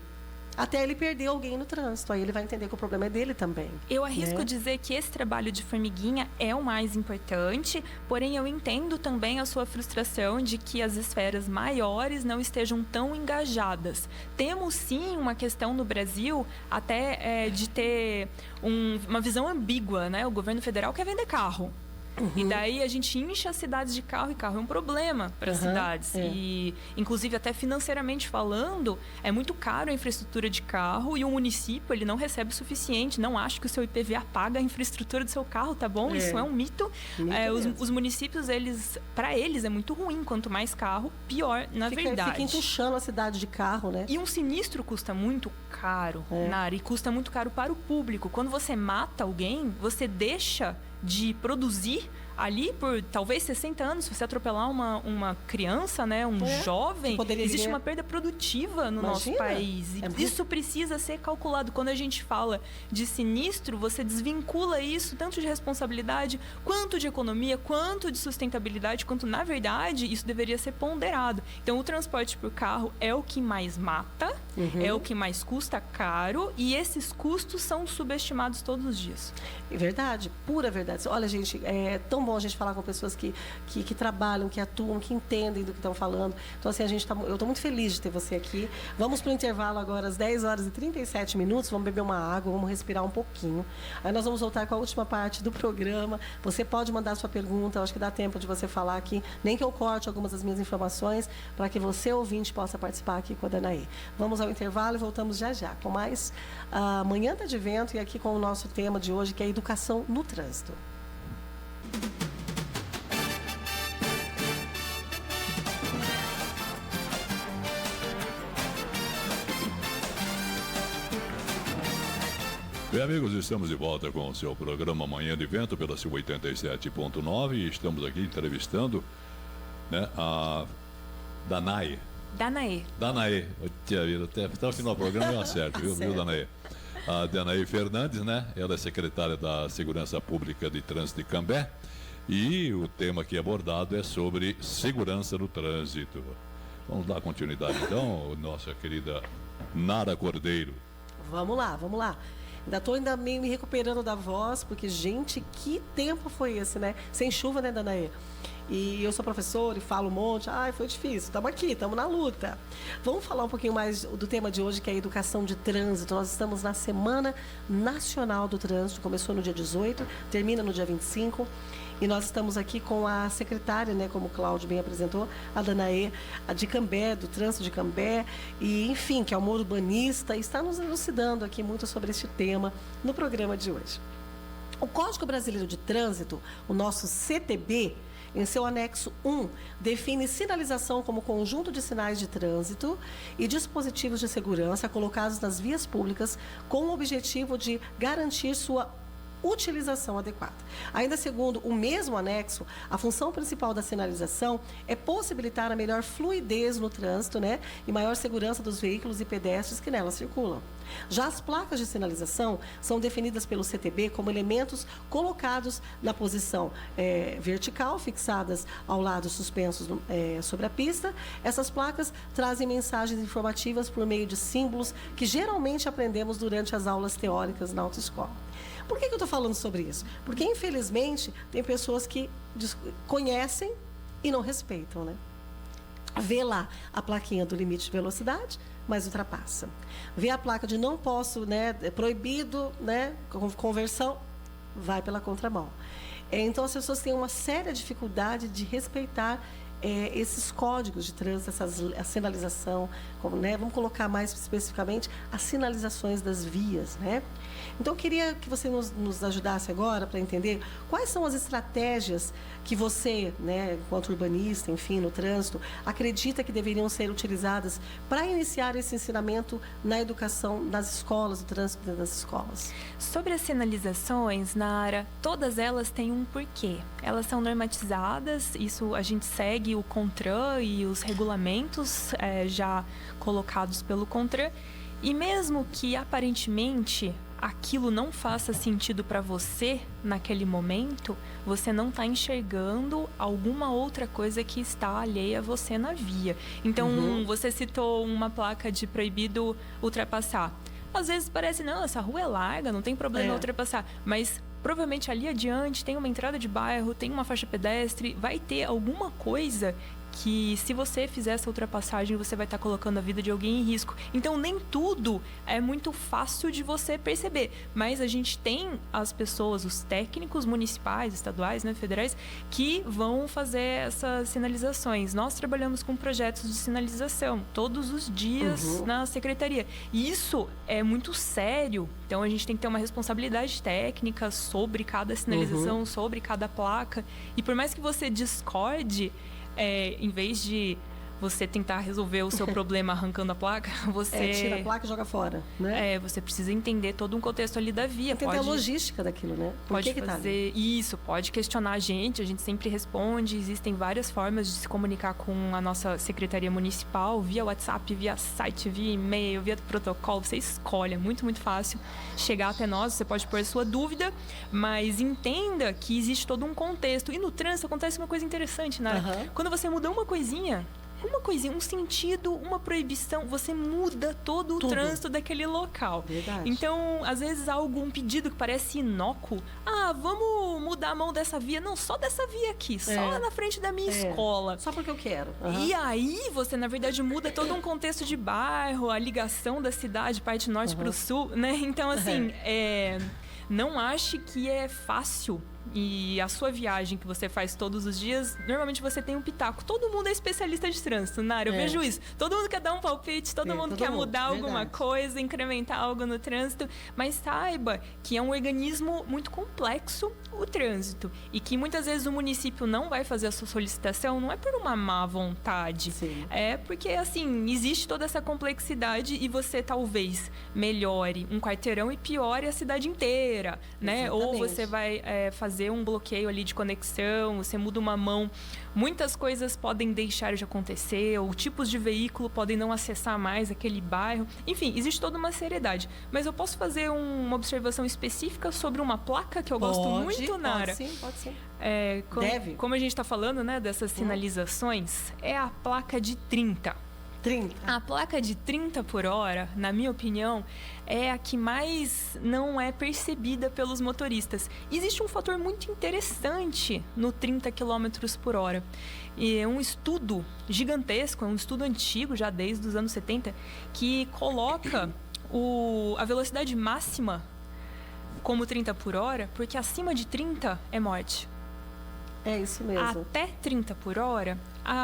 Até ele perder alguém no trânsito. Aí ele vai entender que o problema é dele também. Eu arrisco dizer que esse trabalho de formiguinha é o mais importante, porém eu entendo também a sua frustração de que as esferas maiores não estejam tão engajadas. Temos sim uma questão no Brasil até de ter uma visão ambígua, né? O governo federal quer vender carro. E daí a gente incha as cidades de carro, e carro é um problema para as cidades. E, inclusive, até financeiramente falando, é muito caro a infraestrutura de carro e o município ele não recebe o suficiente, não acha que o seu IPVA paga a infraestrutura do seu carro, tá bom? Isso é um mito. Os municípios, para eles é muito ruim. Quanto mais carro, pior, na verdade. Fica entuchando a cidade de carro, né? E um sinistro custa muito caro, Nara, e custa muito caro para o público. Quando você mata alguém, você deixa de produzir ali por talvez 60 anos. Se você atropelar uma criança, né, jovem, existe uma perda produtiva no nosso país. E isso precisa ser calculado. Quando a gente fala de sinistro, você desvincula isso tanto de responsabilidade, quanto de economia, quanto de sustentabilidade, quanto, na verdade, isso deveria ser ponderado. Então, o transporte por carro é o que mais mata, é o que mais custa caro, e esses custos são subestimados todos os dias. É verdade, pura verdade. Olha, gente, é tão bom a gente falar com pessoas que trabalham, que atuam, que entendem do que estão falando. Então, assim, eu estou muito feliz de ter você aqui. Vamos para o intervalo agora, às 10 horas e 37 minutos. Vamos beber uma água, vamos respirar um pouquinho. Aí nós vamos voltar com a última parte do programa. Você pode mandar sua pergunta, eu acho que dá tempo de você falar aqui, nem que eu corte algumas das minhas informações, para que você, ouvinte, possa participar aqui com a Danaí. Vamos ao intervalo e voltamos já já com mais Manhã do Advento e aqui com o nosso tema de hoje, que é educação no trânsito. Bem, amigos, estamos de volta com o seu programa Manhã de Vento pela Sil 87.9 e estamos aqui entrevistando, né, a Danae. Danae. Até o final do programa eu acerto, viu, Danae? A Danae Fernandes, né? Ela é secretária da Segurança Pública de Trânsito de Cambé e o tema aqui abordado é sobre segurança no trânsito. Vamos dar continuidade então, nossa querida Nara Cordeiro. Vamos lá. Ainda meio me recuperando da voz, porque, gente, que tempo foi esse, né? Sem chuva, né, Danae? E eu sou professora e falo um monte. Ai, foi difícil. Estamos aqui, estamos na luta. Vamos falar um pouquinho mais do tema de hoje, que é a educação de trânsito. Nós estamos na Semana Nacional do Trânsito. Começou no dia 18, termina no dia 25. E nós estamos aqui com a secretária, né, como o Cláudio bem apresentou, a Danae, a de Cambé, do Trânsito de Cambé, e, enfim, que é uma urbanista, e está nos elucidando aqui muito sobre este tema no programa de hoje. O Código Brasileiro de Trânsito, o nosso CTB, em seu anexo 1, define sinalização como conjunto de sinais de trânsito e dispositivos de segurança colocados nas vias públicas com o objetivo de garantir sua utilização adequada. Ainda segundo o mesmo anexo, a função principal da sinalização é possibilitar a melhor fluidez no trânsito, né, e maior segurança dos veículos e pedestres que nelas circulam. Já as placas de sinalização são definidas pelo CTB como elementos colocados na posição vertical, fixadas ao lado suspensos sobre a pista. Essas placas trazem mensagens informativas por meio de símbolos que geralmente aprendemos durante as aulas teóricas na autoescola. Por que eu estou falando sobre isso? Porque, infelizmente, tem pessoas que conhecem e não respeitam, né? Vê lá a plaquinha do limite de velocidade, mas ultrapassa. Vê a placa de não posso, né, proibido, né, conversão, vai pela contramão. Então, as pessoas têm uma séria dificuldade de respeitar esses códigos de trânsito, a sinalização, né? Vamos colocar mais especificamente as sinalizações das vias, né? Então, eu queria que você nos ajudasse agora para entender quais são as estratégias que você, né, enquanto urbanista, enfim, no trânsito, acredita que deveriam ser utilizadas para iniciar esse ensinamento na educação das escolas, do trânsito das escolas. Sobre as sinalizações, Nara, todas elas têm um porquê. Elas são normatizadas, isso a gente segue o CONTRAN e os regulamentos já colocados pelo CONTRAN. E mesmo que aparentemente aquilo não faça sentido para você naquele momento, você não está enxergando alguma outra coisa que está alheia a você na via. Então, você citou uma placa de proibido ultrapassar. Às vezes parece, não, essa rua é larga, não tem problema ultrapassar. Mas provavelmente ali adiante tem uma entrada de bairro, tem uma faixa pedestre, vai ter alguma coisa que, se você fizer essa ultrapassagem, você vai estar colocando a vida de alguém em risco. Então, nem tudo é muito fácil de você perceber. Mas a gente tem as pessoas, os técnicos municipais, estaduais, né, federais, que vão fazer essas sinalizações. Nós trabalhamos com projetos de sinalização todos os dias na secretaria. E isso é muito sério. Então, a gente tem que ter uma responsabilidade técnica sobre cada sinalização, sobre cada placa. E por mais que você discorde, em vez de você tentar resolver o seu problema arrancando a placa, você tira a placa e joga fora, né? Você precisa entender todo um contexto ali da via. Entender a logística daquilo, né? Pode fazer isso, pode questionar a gente sempre responde. Existem várias formas de se comunicar com a nossa secretaria municipal, via WhatsApp, via site, via e-mail, via protocolo. Você escolhe, é muito, muito fácil chegar até nós. Você pode pôr sua dúvida, mas entenda que existe todo um contexto. E no trânsito acontece uma coisa interessante, Nara. Quando você muda uma coisinha, um sentido, uma proibição, você muda todo o trânsito daquele local. Verdade. Então, às vezes há algum pedido que parece inócuo. Vamos mudar a mão dessa via. Não, só dessa via aqui, só na frente da minha escola. Só porque eu quero. E aí, você, na verdade, muda todo um contexto de bairro, a ligação da cidade, parte norte para o sul, né? Então, assim, não ache que é fácil e a sua viagem que você faz todos os dias, normalmente você tem um pitaco. Todo mundo é especialista de trânsito, Nara, eu vejo isso. Todo mundo quer dar um palpite, todo mundo quer mudar alguma coisa, incrementar algo no trânsito, mas saiba que é um organismo muito complexo, o trânsito, e que muitas vezes o município não vai fazer a sua solicitação, não é por uma má vontade, é porque, assim, existe toda essa complexidade e você talvez melhore um quarteirão e piore a cidade inteira, né? Exatamente. Ou você vai fazer um bloqueio ali de conexão, você muda uma mão, muitas coisas podem deixar de acontecer, ou tipos de veículo podem não acessar mais aquele bairro, enfim, existe toda uma seriedade. Mas eu posso fazer uma observação específica sobre uma placa que eu gosto muito, Nara? Pode sim. Como a gente está falando, né, dessas sinalizações, é a placa de 30. 30. A placa de 30 por hora, na minha opinião, é a que mais não é percebida pelos motoristas. Existe um fator muito interessante no 30 km por hora. E é um estudo gigantesco, é um estudo antigo, já desde os anos 70, que coloca a velocidade máxima como 30 por hora, porque acima de 30 é morte. É isso mesmo. Até 30 por hora,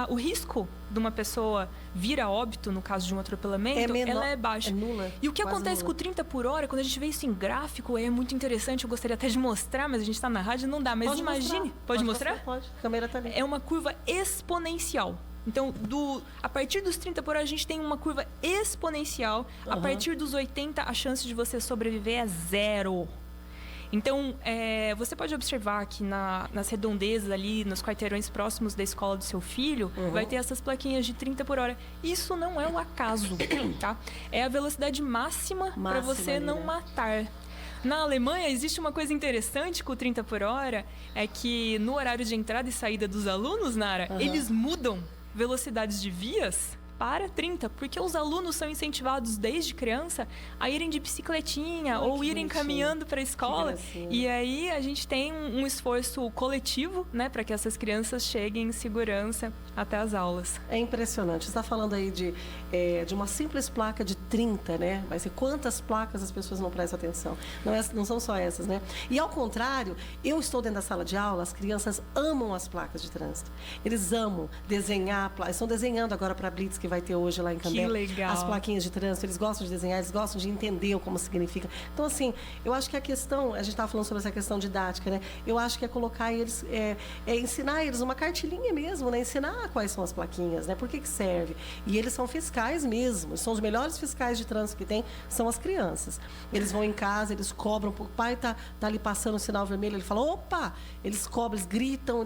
o risco de uma pessoa vir a óbito, no caso de um atropelamento, ela é baixa. É nula. E o que acontece com o 30 por hora, quando a gente vê isso em gráfico, é muito interessante. Eu gostaria até de mostrar, mas a gente está na rádio, não dá. Mas pode imagine... Mostrar. Pode mostrar? Pode. A câmera está ali. É uma curva exponencial. Então, a partir dos 30 por hora, a gente tem uma curva exponencial. A partir dos 80, a chance de você sobreviver é 0. Então, você pode observar que nas redondezas ali, nos quarteirões próximos da escola do seu filho, vai ter essas plaquinhas de 30 por hora. Isso não é um acaso, tá? É a velocidade máxima para você não matar. Na Alemanha, existe uma coisa interessante com o 30 por hora, é que no horário de entrada e saída dos alunos, Nara, eles mudam velocidades de vias para 30, porque os alunos são incentivados desde criança a irem de bicicletinha ou irem caminhando para a escola. E aí a gente tem um esforço coletivo, né, para que essas crianças cheguem em segurança até as aulas. É impressionante. Você está falando aí de uma simples placa de 30, né? Mas quantas placas as pessoas não prestam atenção? Não são só essas, né? E ao contrário, eu estou dentro da sala de aula, as crianças amam as placas de trânsito. Eles amam desenhar, estão desenhando agora para a Blitz, que vai ter hoje lá em Cambé. Que legal. As plaquinhas de trânsito, eles gostam de desenhar, eles gostam de entender como significa. Então, assim, eu acho que a questão, a gente estava falando sobre essa questão didática, né? Eu acho que é colocar eles, ensinar eles uma cartilinha mesmo, né? Ensinar quais são as plaquinhas, né? Por que serve? E eles são fiscais mesmo, são os melhores fiscais de trânsito que tem, são as crianças. Eles vão em casa, eles cobram, o pai tá ali passando o sinal vermelho, ele fala, opa! Eles cobram, eles gritam,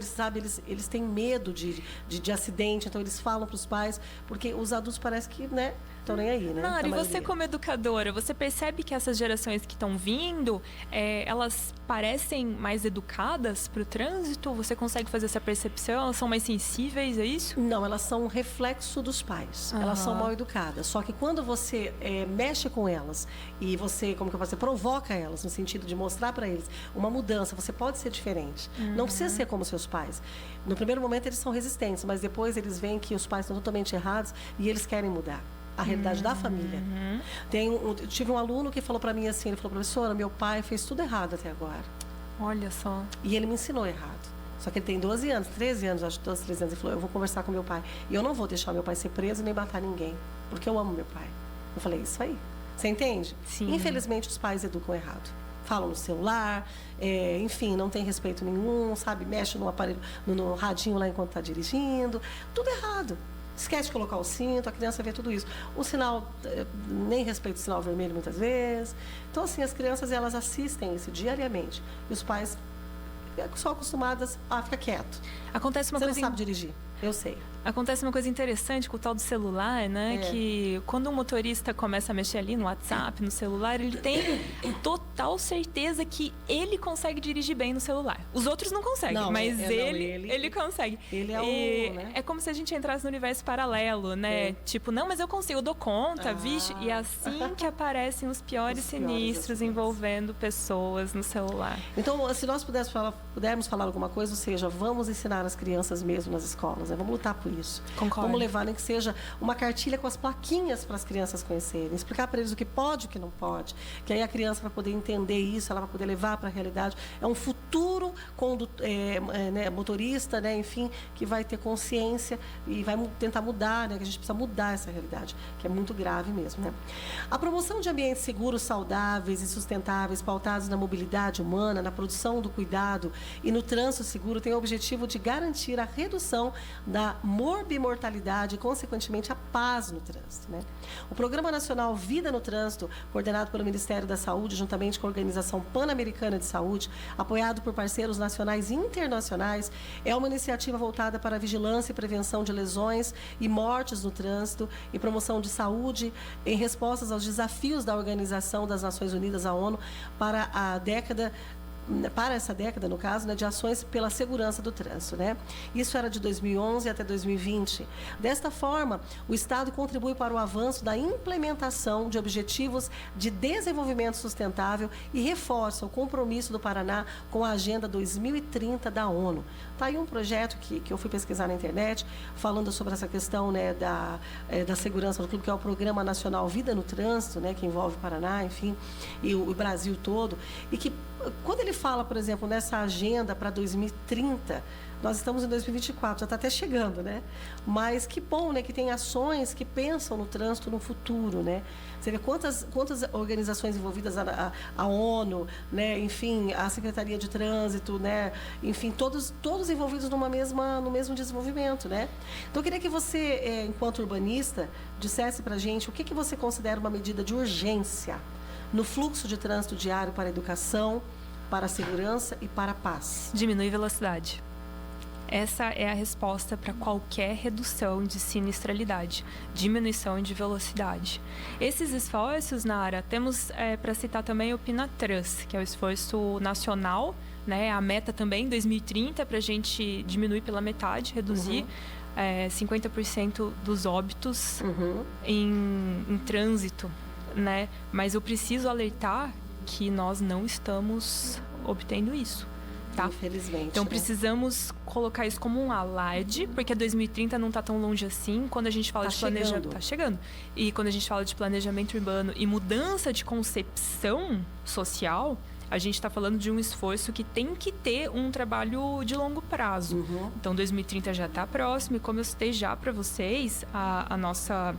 eles têm medo de acidente, então eles falam para os pais, porque os adultos parece que, né, estão nem aí, né? Nara, e você como educadora, você percebe que essas gerações que estão vindo, elas parecem mais educadas para o trânsito? Você consegue fazer essa percepção? Elas são mais sensíveis a isso? Não, elas são um reflexo dos pais. Elas são mal educadas. Só que quando você mexe com elas e você, como que eu posso dizer, provoca elas, no sentido de mostrar para eles uma mudança, você pode ser diferente. Não precisa ser como seus pais. No primeiro momento eles são resistentes, mas depois eles veem que os pais estão totalmente errados e eles querem mudar a realidade da família. Eu tive um aluno que falou para mim assim, ele falou, professora, meu pai fez tudo errado até agora. Olha só. E ele me ensinou errado. Só que ele tem 12 anos, 13 anos, acho que 12, 13 anos. Ele falou, eu vou conversar com meu pai. E eu não vou deixar meu pai ser preso nem matar ninguém, porque eu amo meu pai. Eu falei, isso aí. Você entende? Sim. Infelizmente, os pais educam errado. Falam no celular, enfim, não tem respeito nenhum, sabe? Mexe no aparelho, no radinho lá enquanto está dirigindo. Tudo errado. Esquece de colocar o cinto, a criança vê tudo isso. O sinal, nem respeita o sinal vermelho muitas vezes. Então, assim, as crianças, elas assistem isso diariamente. E os pais são acostumados a ficar quieto. Acontece uma Você coisa não sabe dirigir? Eu sei. Acontece uma coisa interessante com o tal do celular, né? Que quando um motorista começa a mexer ali no WhatsApp, no celular, ele tem total certeza que ele consegue dirigir bem no celular. Os outros não conseguem, mas ele consegue. Ele é né? É como se a gente entrasse no universo paralelo, né? Tipo, não, mas eu consigo, eu dou conta, vixe. E é assim que aparecem os piores sinistros envolvendo pessoas no celular. Então, se nós pudermos falar alguma coisa, ou seja, vamos ensinar as crianças mesmo nas escolas, né? Vamos lutar por isso. Concordo. Vamos levar, nem que seja uma cartilha com as plaquinhas para as crianças conhecerem, explicar para eles o que pode e o que não pode, que aí a criança vai poder entender isso, ela vai poder levar para a realidade. É um futuro futuro motorista, né, enfim, que vai ter consciência e vai tentar mudar, né, que a gente precisa mudar essa realidade, que é muito grave mesmo, né? A promoção de ambientes seguros, saudáveis e sustentáveis, pautados na mobilidade humana, na produção do cuidado e no trânsito seguro, tem o objetivo de garantir a redução da morbimortalidade e, consequentemente, a paz no trânsito, né? O Programa Nacional Vida no Trânsito, coordenado pelo Ministério da Saúde, juntamente com a Organização Pan-Americana de Saúde, apoiado por parceiros nacionais e internacionais, é uma iniciativa voltada para a vigilância e prevenção de lesões e mortes no trânsito e promoção de saúde em respostas aos desafios da Organização das Nações Unidas, a ONU, para essa década, no caso, né, de ações pela segurança do trânsito, né? Isso era de 2011 até 2020. Desta forma, o Estado contribui para o avanço da implementação de objetivos de desenvolvimento sustentável e reforça o compromisso do Paraná com a Agenda 2030 da ONU. Está aí um projeto que eu fui pesquisar na internet, falando sobre essa questão, né, da segurança do clube, que é o Programa Nacional Vida no Trânsito, né, que envolve o Paraná, enfim, e o Brasil todo, e que quando ele fala, por exemplo, nessa agenda para 2030, nós estamos em 2024, já está até chegando, né? Mas que bom, né? Que tem ações que pensam no trânsito no futuro, né? Você vê quantas organizações envolvidas, a ONU, né? Enfim, a Secretaria de Trânsito, né? Enfim, todos envolvidos no mesmo desenvolvimento, né? Então, eu queria que você, enquanto urbanista, dissesse para a gente o que você considera uma medida de urgência no fluxo de trânsito diário para a educação, para a segurança e para a paz. Diminuir velocidade. Essa é a resposta para qualquer redução de sinistralidade, diminuição de velocidade. Esses esforços, Nara, temos para citar também o Pinatrans, que é o esforço nacional, né? A meta também, 2030, para a gente diminuir pela metade, reduzir 50% dos óbitos em trânsito, né? Mas eu preciso alertar que nós não estamos obtendo isso, tá? Infelizmente. Então, precisamos colocar isso como um alarde, porque 2030 não está tão longe assim. Quando a gente fala de planejamento... Está chegando. E quando a gente fala de planejamento urbano e mudança de concepção social, a gente está falando de um esforço que tem que ter um trabalho de longo prazo. Então, 2030 já está próximo. E como eu citei já para vocês, a nossa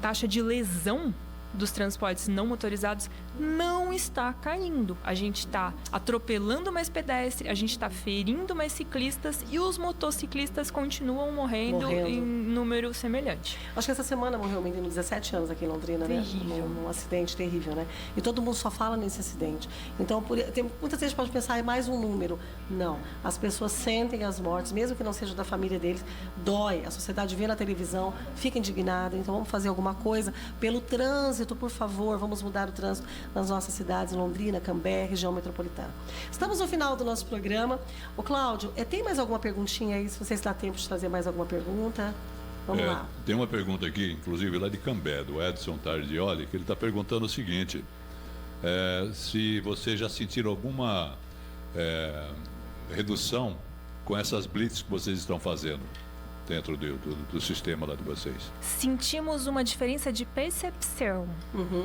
taxa de lesão dos transportes não motorizados não está caindo. A gente está atropelando mais pedestres, a gente está ferindo mais ciclistas e os motociclistas continuam morrendo em número semelhante. Acho que essa semana morreu um menino de 17 anos aqui em Londrina, terrível, né? Num acidente terrível, né? E todo mundo só fala nesse acidente. Então, muitas vezes pode pensar, é mais um número. Não. As pessoas sentem as mortes, mesmo que não seja da família deles, dói. A sociedade vê na televisão, fica indignada. Então, vamos fazer alguma coisa pelo trânsito, por favor, vamos mudar o trânsito nas nossas cidades, Londrina, Cambé, região metropolitana. Estamos no final do nosso programa. Ô, Cláudio, tem mais alguma perguntinha aí? Se vocês dá tempo de trazer mais alguma pergunta, vamos lá. Tem uma pergunta aqui, inclusive lá de Cambé, do Edson Tardioli, que ele está perguntando o seguinte: se vocês já sentiram alguma redução com essas blitz que vocês estão fazendo dentro do sistema lá de vocês. Sentimos uma diferença de percepção.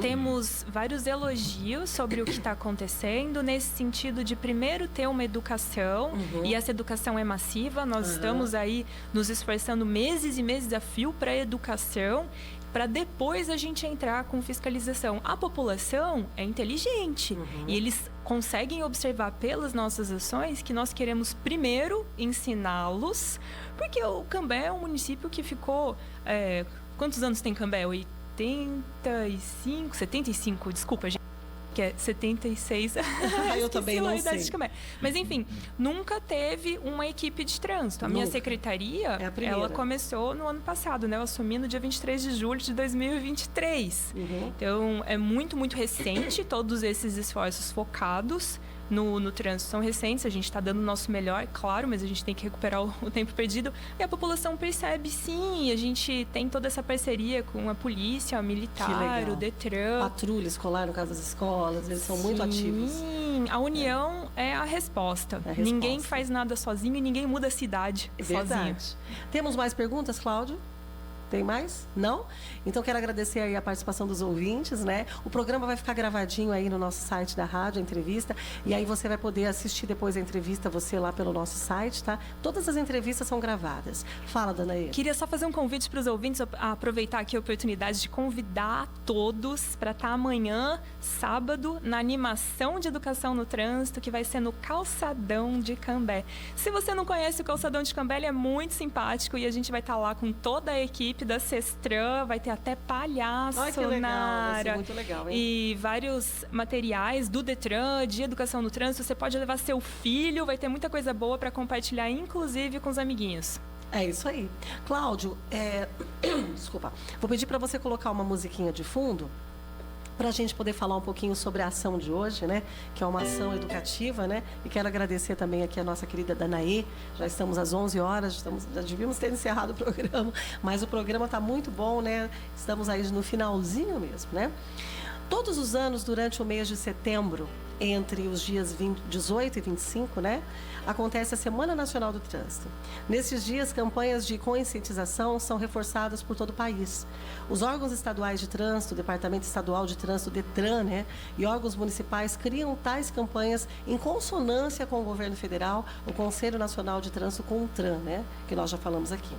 Temos vários elogios sobre o que está acontecendo, nesse sentido de primeiro ter uma educação, e essa educação é massiva. Nós estamos aí nos esforçando meses e meses a fio para a educação, para depois a gente entrar com fiscalização. A população é inteligente e eles conseguem observar pelas nossas ações que nós queremos primeiro ensiná-los, porque o Cambé é um município que ficou... quantos anos tem Cambé? 75, desculpa, gente. Que é 76. Eu também não sei. Mas, enfim, nunca teve uma equipe de trânsito. A minha secretaria, ela começou no ano passado, né? Eu assumi no dia 23 de julho de 2023. Então, é muito, muito recente todos esses esforços focados no trânsito. São recentes, a gente está dando o nosso melhor, claro, mas a gente tem que recuperar o tempo perdido. E a população percebe, sim, a gente tem toda essa parceria com a polícia, a militar, o Detran. Patrulha escolar, no caso das escolas, eles são muito ativos. Sim, a união é a resposta. Ninguém faz nada sozinho e ninguém muda a cidade sozinho. Temos mais perguntas, Cláudio? Tem mais? Não? Então, quero agradecer aí a participação dos ouvintes, né? O programa vai ficar gravadinho aí no nosso site da rádio, a entrevista, e aí você vai poder assistir depois a entrevista, você lá pelo nosso site, tá? Todas as entrevistas são gravadas. Fala, Danaê. Queria só fazer um convite para os ouvintes, aproveitar aqui a oportunidade de convidar todos para estar amanhã, sábado, na animação de educação no trânsito, que vai ser no Calçadão de Cambé. Se você não conhece o Calçadão de Cambé, ele é muito simpático e a gente vai estar lá com toda a equipe da Sestran, vai ter até palhaço. Ai, que legal, na vai ser muito legal, hein? E vários materiais do Detran, de educação no trânsito. Você pode levar seu filho, vai ter muita coisa boa para compartilhar, inclusive com os amiguinhos. É isso aí. Cláudio, desculpa. Vou pedir para você colocar uma musiquinha de fundo para a gente poder falar um pouquinho sobre a ação de hoje, né? Que é uma ação educativa, né? E quero agradecer também aqui a nossa querida Danaê. Já estamos às 11 horas, já devíamos ter encerrado o programa, mas o programa está muito bom, né? Estamos aí no finalzinho mesmo, né? Todos os anos, durante o mês de setembro, entre os dias 18 e 25, né? Acontece a Semana Nacional do Trânsito. Nesses dias, campanhas de conscientização são reforçadas por todo o país. Os órgãos estaduais de trânsito, o Departamento Estadual de Trânsito, DETRAN, né, e órgãos municipais criam tais campanhas em consonância com o governo federal, o Conselho Nacional de Trânsito, CONTRAN, né, que nós já falamos aqui,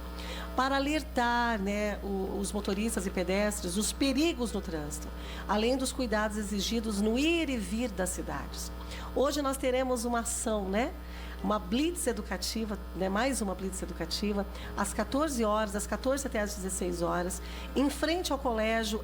para alertar, né, os motoristas e pedestres dos perigos no trânsito, além dos cuidados exigidos no ir e vir das cidades. Hoje nós teremos uma ação, né? Uma blitz educativa, né, mais uma blitz educativa, às 14 horas, das 14 até às 16 horas, em frente ao Colégio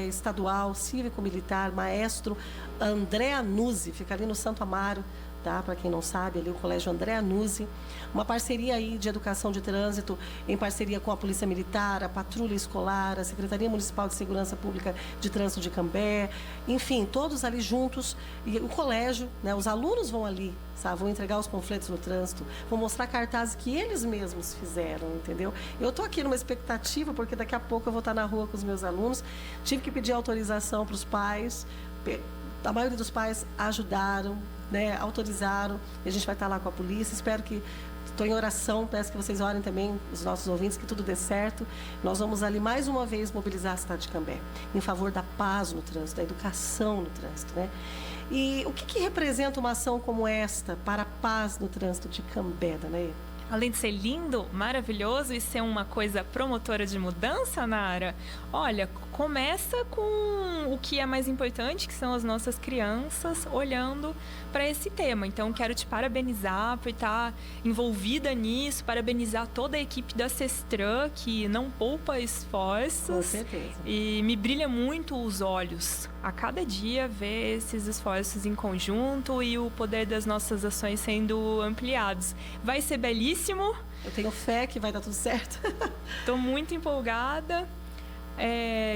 Estadual Cívico-Militar Maestro André Anuzzi, fica ali no Santo Amaro, tá? Para quem não sabe, ali o Colégio André Anuzzi, uma parceria aí de educação de trânsito, em parceria com a Polícia Militar, a Patrulha Escolar, a Secretaria Municipal de Segurança Pública de Trânsito de Cambé, enfim, todos ali juntos, e o colégio, né, os alunos vão ali, sabe, vão entregar os panfletos no trânsito, vão mostrar cartazes que eles mesmos fizeram, entendeu? Eu estou aqui numa expectativa, porque daqui a pouco eu vou estar na rua com os meus alunos, tive que pedir autorização para os pais, a maioria dos pais ajudaram, né, autorizaram, e a gente vai estar lá com a polícia. Espero que, estou em oração, peço que vocês orem também, os nossos ouvintes, que tudo dê certo. Nós vamos ali mais uma vez mobilizar a cidade de Cambé em favor da paz no trânsito, da educação no trânsito, né? E o que representa uma ação como esta para a paz no trânsito de Cambé, Danaê? Além de ser lindo, maravilhoso e ser uma coisa promotora de mudança, Nara, olha, começa com o que é mais importante, que são as nossas crianças olhando para esse tema. Então, quero te parabenizar por estar envolvida nisso, parabenizar toda a equipe da Sestran, que não poupa esforços. Com certeza. E me brilha muito os olhos a cada dia ver esses esforços em conjunto e o poder das nossas ações sendo ampliados. Vai ser belíssimo. Eu tenho fé que vai dar tudo certo. Estou muito empolgada.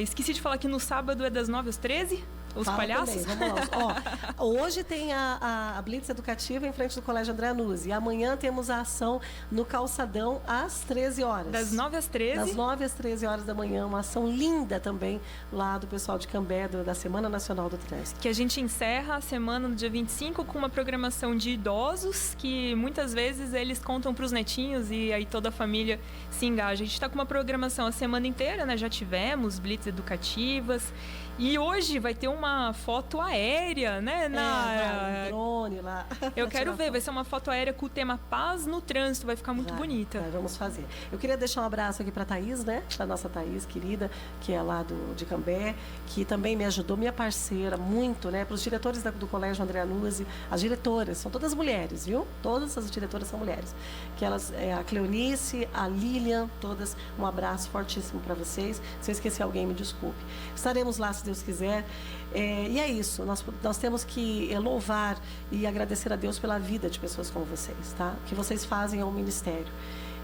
Esqueci de falar que no sábado é das 9 às 13. Os Fala palhaços? Também, vamos lá. Ó, hoje tem a Blitz Educativa em frente do Colégio André Anuzzi. E amanhã temos a ação no Calçadão às 13 horas. Das 9 às 13? Das 9 às 13 horas da manhã. Uma ação linda também lá do pessoal de Cambé, da Semana Nacional do Trânsito. Que a gente encerra a semana no dia 25 com uma programação de idosos que muitas vezes eles contam para os netinhos e aí toda a família se engaja. A gente está com uma programação a semana inteira, né? Já tivemos blitz educativas. E hoje vai ter uma foto aérea, né, Nara? Um drone lá. Eu quero ver, vai ser uma foto aérea com o tema Paz no Trânsito, vai ficar muito bonita. Vamos fazer. Eu queria deixar um abraço aqui para a Thaís, né? Da nossa Thaís, querida, que é lá de Cambé, que também me ajudou, minha parceira, muito, né? Para os diretores do Colégio André Anuzzi, as diretoras, são todas mulheres, viu? Todas as diretoras são mulheres. Que elas, a Cleonice, a Lilian, todas, um abraço fortíssimo para vocês. Se eu esqueci alguém, me desculpe. Estaremos lá, se Deus quiser. E é isso, nós temos que louvar e agradecer a Deus pela vida de pessoas como vocês, tá? O que vocês fazem é um ministério.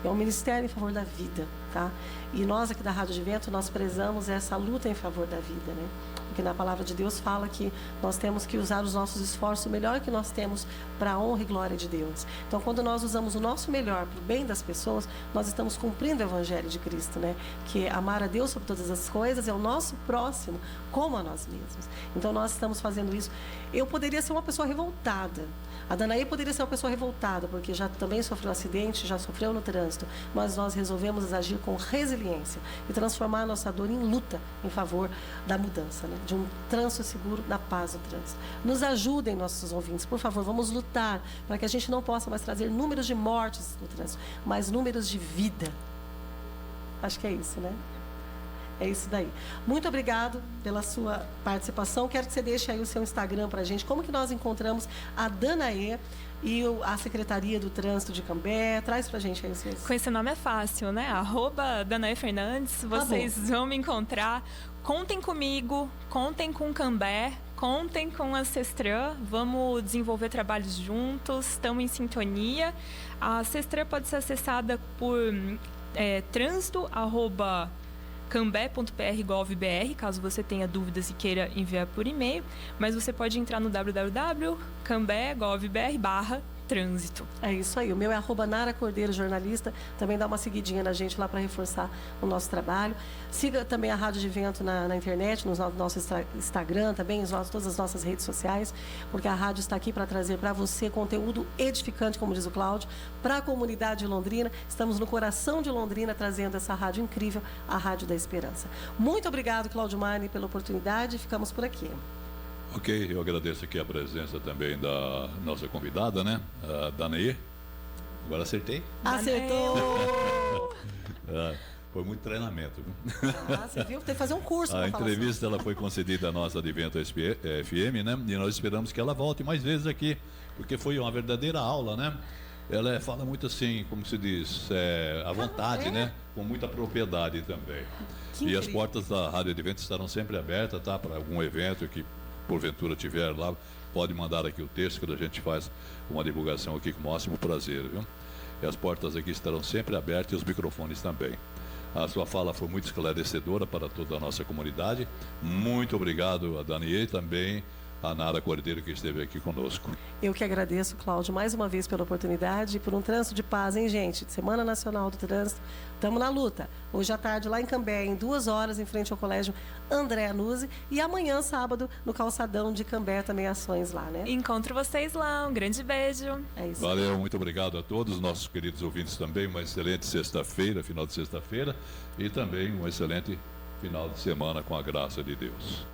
É um ministério em favor da vida, tá? E nós aqui da Rádio de Vento, nós prezamos essa luta em favor da vida, né? porque na palavra de Deus fala que nós temos que usar os nossos esforços, o melhor que nós temos para a honra e glória de Deus. Então, quando nós usamos o nosso melhor para o bem das pessoas, nós estamos cumprindo o Evangelho de Cristo, né? Que amar a Deus sobre todas as coisas é o nosso próximo como a nós mesmos. Então, nós estamos fazendo isso. Eu poderia ser uma pessoa revoltada. A Danaí poderia ser uma pessoa revoltada, porque já também sofreu um acidente, já sofreu no trânsito, mas nós resolvemos agir com resiliência e transformar a nossa dor em luta em favor da mudança, né? De um trânsito seguro, da paz do trânsito. Nos ajudem, nossos ouvintes, por favor, vamos lutar para que a gente não possa mais trazer números de mortes no trânsito, mas números de vida. Acho que é isso, né? É isso daí. Muito obrigado pela sua participação. Quero que você deixe aí o seu Instagram para a gente. Como que nós encontramos a Danaê e a Secretaria do Trânsito de Cambé? Traz para a gente aí o seu. Com esse nome é fácil, né? @Danaê Fernandes. Vocês vão me encontrar. Contem comigo, contem com Cambé, contem com a Sestran. Vamos desenvolver trabalhos juntos. Estamos em sintonia. A Sestran pode ser acessada por trânsito@cambé.pr.gov.br, caso você tenha dúvidas e queira enviar por e-mail, mas você pode entrar no www.cambé.gov.br/trânsito. É isso aí. O meu é @Nara Cordeiro, jornalista. Também dá uma seguidinha na gente lá para reforçar o nosso trabalho. Siga também a Rádio de Vento na internet, no nosso Instagram, também todas as nossas redes sociais, porque a rádio está aqui para trazer para você conteúdo edificante, como diz o Cláudio, para a comunidade de Londrina. Estamos no coração de Londrina trazendo essa rádio incrível, a Rádio da Esperança. Muito obrigado, Cláudio Mani, pela oportunidade. Ficamos por aqui. Ok, eu agradeço aqui a presença também da nossa convidada, né? A Danaê. Agora acertei? Acertou! Foi muito treinamento, viu? Você viu? Tem que fazer um curso. A entrevista ela foi concedida à nossa Advento FM, né? E nós esperamos que ela volte mais vezes aqui, porque foi uma verdadeira aula, né? Ela fala muito assim, como se diz, à vontade, né? Com muita propriedade também. E as portas da Rádio Advento estarão sempre abertas, tá? Para algum evento que porventura tiver lá, pode mandar aqui o texto que a gente faz uma divulgação aqui com o máximo prazer, viu? E as portas aqui estarão sempre abertas e os microfones também. A sua fala foi muito esclarecedora para toda a nossa comunidade. Muito obrigado a Daniê e também a Nara Cordeiro que esteve aqui conosco. Eu que agradeço, Cláudio, mais uma vez pela oportunidade e por um trânsito de paz, hein, gente? Semana Nacional do Trânsito, estamos na luta. Hoje à tarde, lá em Cambé, em 2 horas, em frente ao Colégio André Anuzzi. E amanhã, sábado, no Calçadão de Cambé, também ações lá, né? Encontro vocês lá, um grande beijo. É isso. Valeu, muito obrigado a todos, nossos queridos ouvintes também. Uma excelente sexta-feira, final de sexta-feira, e também um excelente final de semana com a graça de Deus.